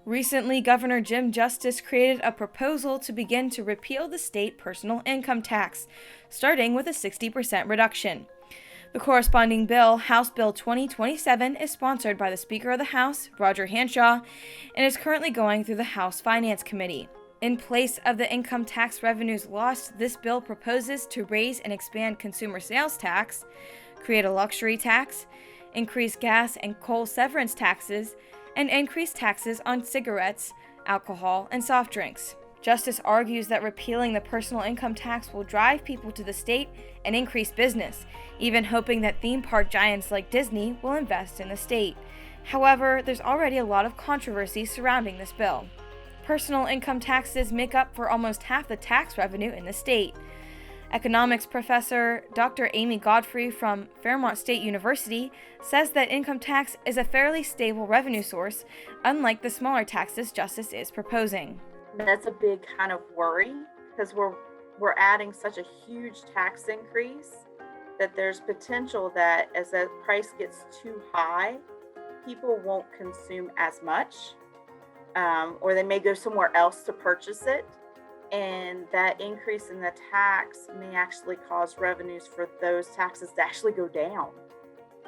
Recently, Governor Jim Justice created a proposal to begin to repeal the state personal income tax, starting with a 60% reduction. The corresponding bill, House Bill 2027, is sponsored by the Speaker of the House, Roger Hanshaw, and is currently going through the House Finance Committee. In place of the income tax revenues lost, this bill proposes to raise and expand consumer sales tax, create a luxury tax, increase gas and coal severance taxes, and increase taxes on cigarettes, alcohol, and soft drinks. Justice argues that repealing the personal income tax will drive people to the state and increase business, even hoping that theme park giants like Disney will invest in the state. However, there's already a lot of controversy surrounding this bill. Personal income taxes make up for almost half the tax revenue in the state. Economics professor Dr. Amy Godfrey from Fairmont State University says that income tax is a fairly stable revenue source, unlike the smaller taxes Justice is proposing. That's a big kind of worry because we're adding such a huge tax increase that there's potential that as that price gets too high, people won't consume as much, or they may go somewhere else to purchase it. And that increase in the tax may actually cause revenues for those taxes to actually go down.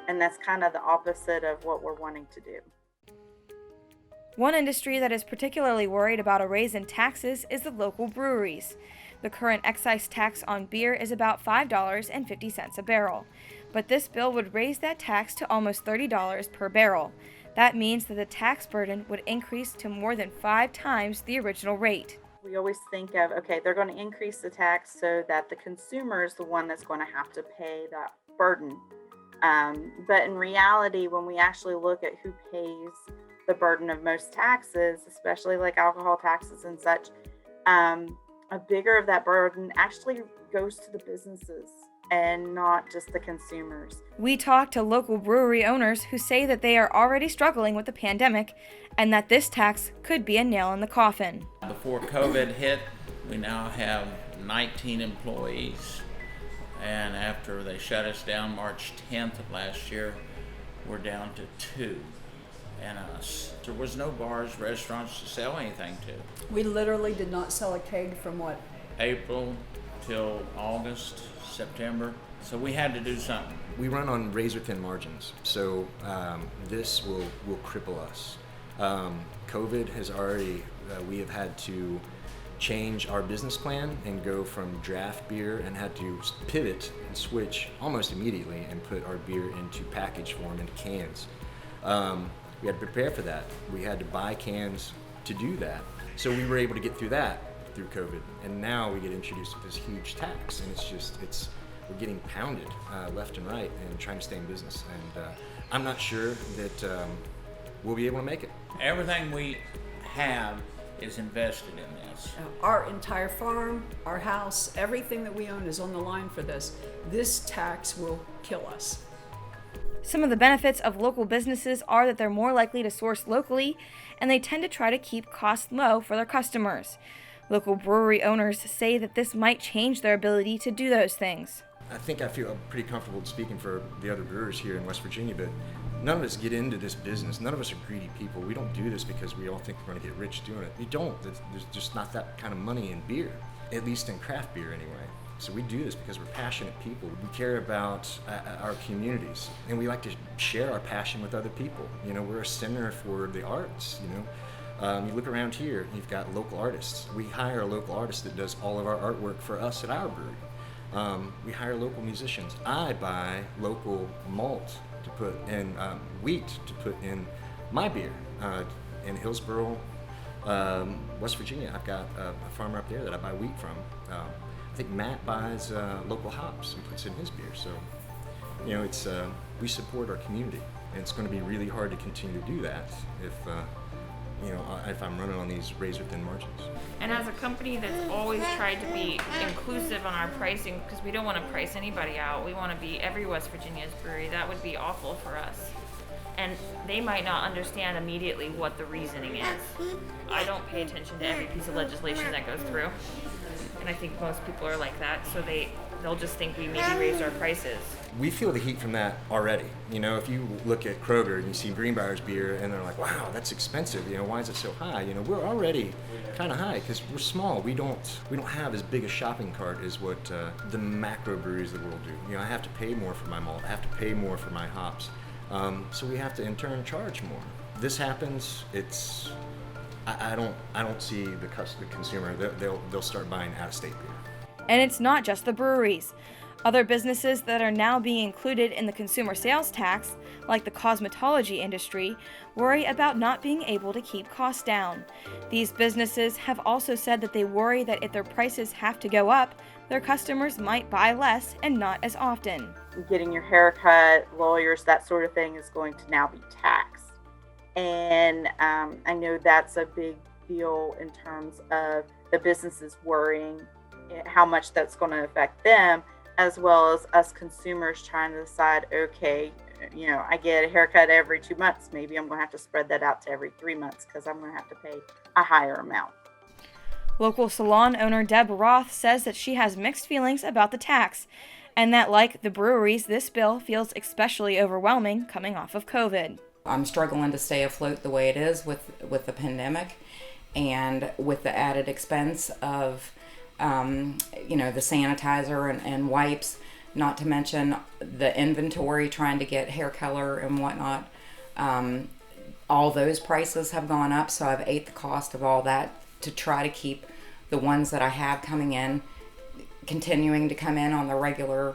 And that's kind of the opposite of what we're wanting to do. One industry that is particularly worried about a raise in taxes is the local breweries. The current excise tax on beer is about $5.50 a barrel, but this bill would raise that tax to almost $30 per barrel. That means that the tax burden would increase to more than 5 times the original rate. We always think of, okay, they're going to increase the tax so that the consumer is the one that's going to have to pay that burden. But in reality, when we actually look at who pays the burden of most taxes, especially like alcohol taxes and such, a bigger of that burden actually goes to the businesses and not just the consumers. We talked to local brewery owners who say that they are already struggling with the pandemic and that this tax could be a nail in the coffin. Before COVID hit, we now have 19 employees, and after they shut us down March 10th of last year, we're down to 2 and us. There was no bars, restaurants to sell anything to. We literally did not sell a keg from what? April till August, September. So we had to do something. We run on razor thin margins, so this will cripple us. COVID has already, we have had to change our business plan and go from draft beer and had to pivot and switch almost immediately and put our beer into package form, into cans. We had to prepare for that. We had to buy cans to do that. So we were able to get through that through COVID, and now we get introduced with this huge tax, and we're getting pounded left and right and trying to stay in business. And I'm not sure that we'll be able to make it. Everything we have is invested in this. Our entire farm, our house, everything that we own is on the line for this. This tax will kill us. Some of the benefits of local businesses are that they're more likely to source locally, and they tend to try to keep costs low for their customers. Local brewery owners say that this might change their ability to do those things. I think I feel pretty comfortable speaking for the other brewers here in West Virginia, but none of us get into this business. None of us are greedy people. We don't do this because we all think we're going to get rich doing it. We don't. There's just not that kind of money in beer, at least in craft beer anyway. So we do this because we're passionate people. We care about our communities, and we like to share our passion with other people. You know, we're a center for the arts, you know. You look around here, you've got local artists. We hire a local artist that does all of our artwork for us at our brewery. We hire local musicians. I buy local malt to put in, wheat to put in my beer. In Hillsboro, West Virginia, I've got a farmer up there that I buy wheat from. I think Matt buys local hops and puts in his beer. So, you know, it's we support our community, and it's going to be really hard to continue to do that if I'm running on these razor-thin margins. And as a company that's always tried to be inclusive on our pricing, because we don't want to price anybody out, we want to be every West Virginia's brewery, that would be awful for us. And they might not understand immediately what the reasoning is. I don't pay attention to every piece of legislation that goes through, and I think most people are like that, so they they'll just think we maybe raised our prices. We feel the heat from that already. You know, if you look at Kroger and you see Greenbrier's beer and they're like, wow, that's expensive. You know, why is it so high? You know, we're already kind of high because we're small. We don't have as big a shopping cart as what the macro breweries of the world do. You know, I have to pay more for my malt. I have to pay more for my hops. So we have to in turn charge more. This happens. I don't see the consumer. They'll start buying out-of-state beer. And it's not just the breweries. Other businesses that are now being included in the consumer sales tax, like the cosmetology industry, worry about not being able to keep costs down. These businesses have also said that they worry that if their prices have to go up, their customers might buy less and not as often. Getting your hair cut, lawyers, that sort of thing is going to now be taxed. And I know that's a big deal in terms of the businesses worrying how much that's going to affect them, as well as us consumers trying to decide, okay, you know, I get a haircut every 2 months. Maybe I'm going to have to spread that out to every 3 months because I'm going to have to pay a higher amount. Local salon owner Deb Roth says that she has mixed feelings about the tax, and that like the breweries, this bill feels especially overwhelming coming off of COVID. I'm struggling to stay afloat the way it is with the pandemic and with the added expense of the sanitizer and wipes, not to mention the inventory, trying to get hair color and whatnot. All those prices have gone up, so I've ate the cost of all that to try to keep the ones that I have coming in, continuing to come in on the regular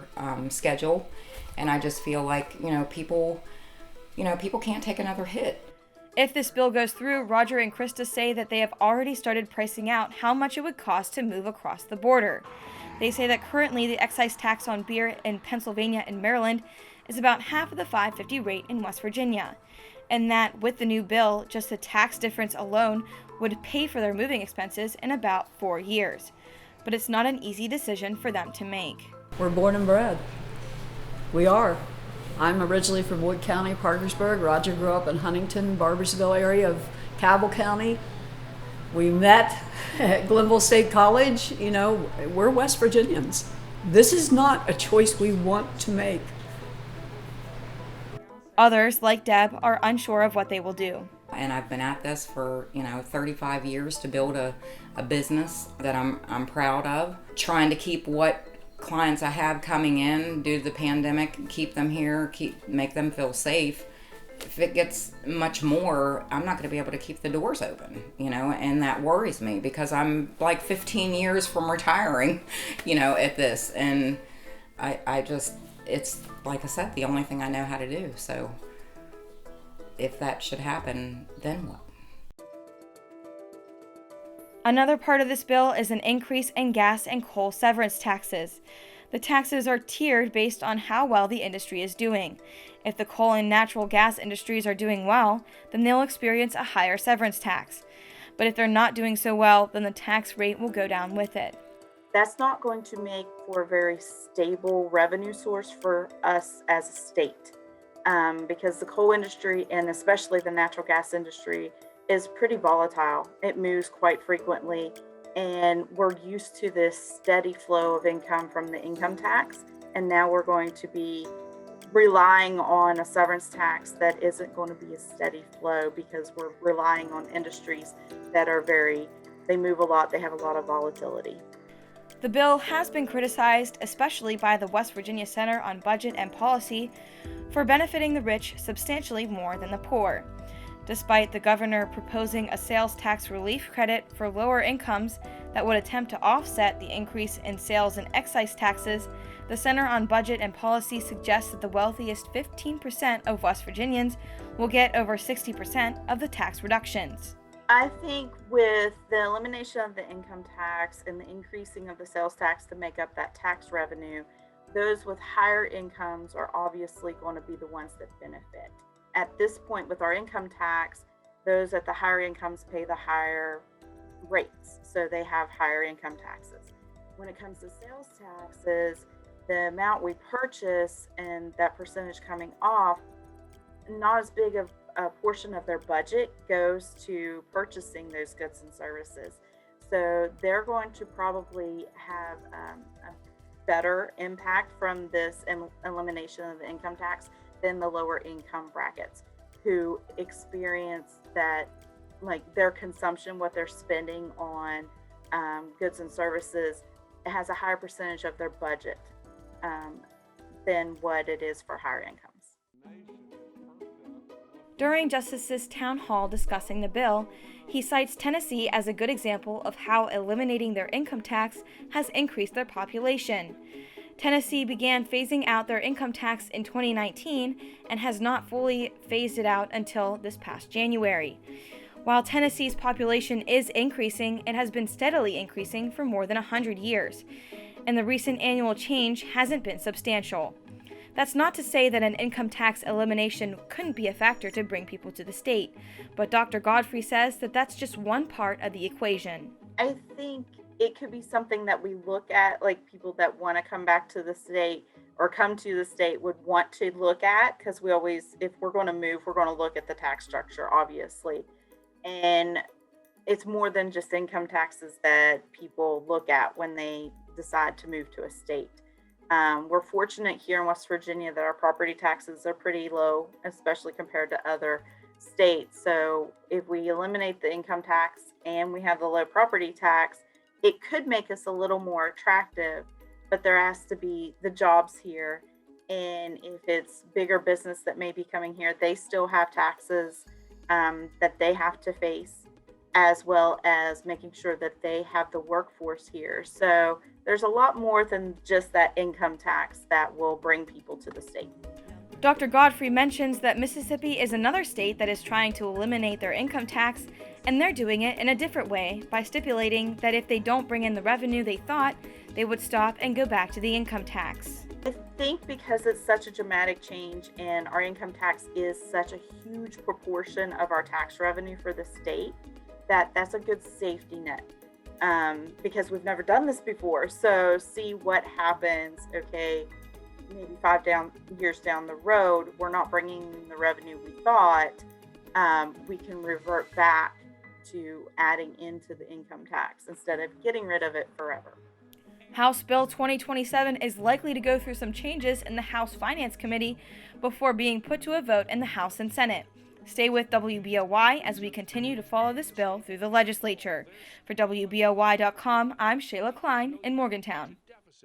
schedule. And I just feel like, people can't take another hit. If this bill goes through, Roger and Krista say that they have already started pricing out how much it would cost to move across the border. They say that currently the excise tax on beer in Pennsylvania and Maryland is about half of the $5.50 rate in West Virginia, and that with the new bill, just the tax difference alone would pay for their moving expenses in about 4 years. But it's not an easy decision for them to make. We're born and bred. We are. I'm originally from Wood County, Parkersburg. Roger grew up in Huntington, Barboursville area of Cabell County. We met at Glenville State College. We're West Virginians. This is not a choice we want to make. Others, like Deb, are unsure of what they will do. And I've been at this for 35 years to build a business that I'm proud of, trying to keep what clients I have coming in due to the pandemic, keep them here, make them feel safe. If it gets much more, I'm not going to be able to keep the doors open, and that worries me because I'm like 15 years from retiring, at this. And it's like I said, the only thing I know how to do. So if that should happen, then what? Another part of this bill is an increase in gas and coal severance taxes. The taxes are tiered based on how well the industry is doing. If the coal and natural gas industries are doing well, then they'll experience a higher severance tax. But if they're not doing so well, then the tax rate will go down with it. That's not going to make for a very stable revenue source for us as a state, because the coal industry and especially the natural gas industry is pretty volatile. It moves quite frequently, and we're used to this steady flow of income from the income tax, and now we're going to be relying on a severance tax that isn't going to be a steady flow because we're relying on industries that are they move a lot, they have a lot of volatility. The bill has been criticized, especially by the West Virginia Center on Budget and Policy, for benefiting the rich substantially more than the poor. Despite the governor proposing a sales tax relief credit for lower incomes that would attempt to offset the increase in sales and excise taxes, the Center on Budget and Policy suggests that the wealthiest 15% of West Virginians will get over 60% of the tax reductions. I think with the elimination of the income tax and the increasing of the sales tax to make up that tax revenue, those with higher incomes are obviously going to be the ones that benefit. At this point with our income tax, those at the higher incomes pay the higher rates, so they have higher income taxes. When it comes to sales taxes, the amount we purchase and that percentage coming off, not as big of a portion of their budget goes to purchasing those goods and services. So they're going to probably have better impact from this elimination of the income tax than the lower income brackets, who experience that, like their consumption, what they're spending on goods and services, it has a higher percentage of their budget than what it is for higher incomes. During Justice's town hall discussing the bill, he cites Tennessee as a good example of how eliminating their income tax has increased their population. Tennessee began phasing out their income tax in 2019 and has not fully phased it out until this past January. While Tennessee's population is increasing, it has been steadily increasing for more than 100 years, and the recent annual change hasn't been substantial. That's not to say that an income tax elimination couldn't be a factor to bring people to the state, but Dr. Godfrey says that that's just one part of the equation. I think it could be something that we look at, like people that want to come back to the state or come to the state would want to look at, because we always, if we're going to move, we're going to look at the tax structure, obviously. And it's more than just income taxes that people look at when they decide to move to a state. We're fortunate here in West Virginia that our property taxes are pretty low, especially compared to other states. So if we eliminate the income tax and we have the low property tax, it could make us a little more attractive, but there has to be the jobs here. And if it's bigger business that may be coming here, they still have taxes that they have to face, as well as making sure that they have the workforce here. So there's a lot more than just that income tax that will bring people to the state. Dr. Godfrey mentions that Mississippi is another state that is trying to eliminate their income tax, and they're doing it in a different way by stipulating that if they don't bring in the revenue they thought, they would stop and go back to the income tax. I think because it's such a dramatic change and our income tax is such a huge proportion of our tax revenue for the state, that's a good safety net, because we've never done this before. So see what happens. Okay, maybe 5 years down the road, we're not bringing in the revenue we thought. We can revert back to adding into the income tax instead of getting rid of it forever. House Bill 2027 is likely to go through some changes in the House Finance Committee before being put to a vote in the House and Senate. Stay with WBOY as we continue to follow this bill through the legislature. For WBOY.com, I'm Shayla Klein in Morgantown.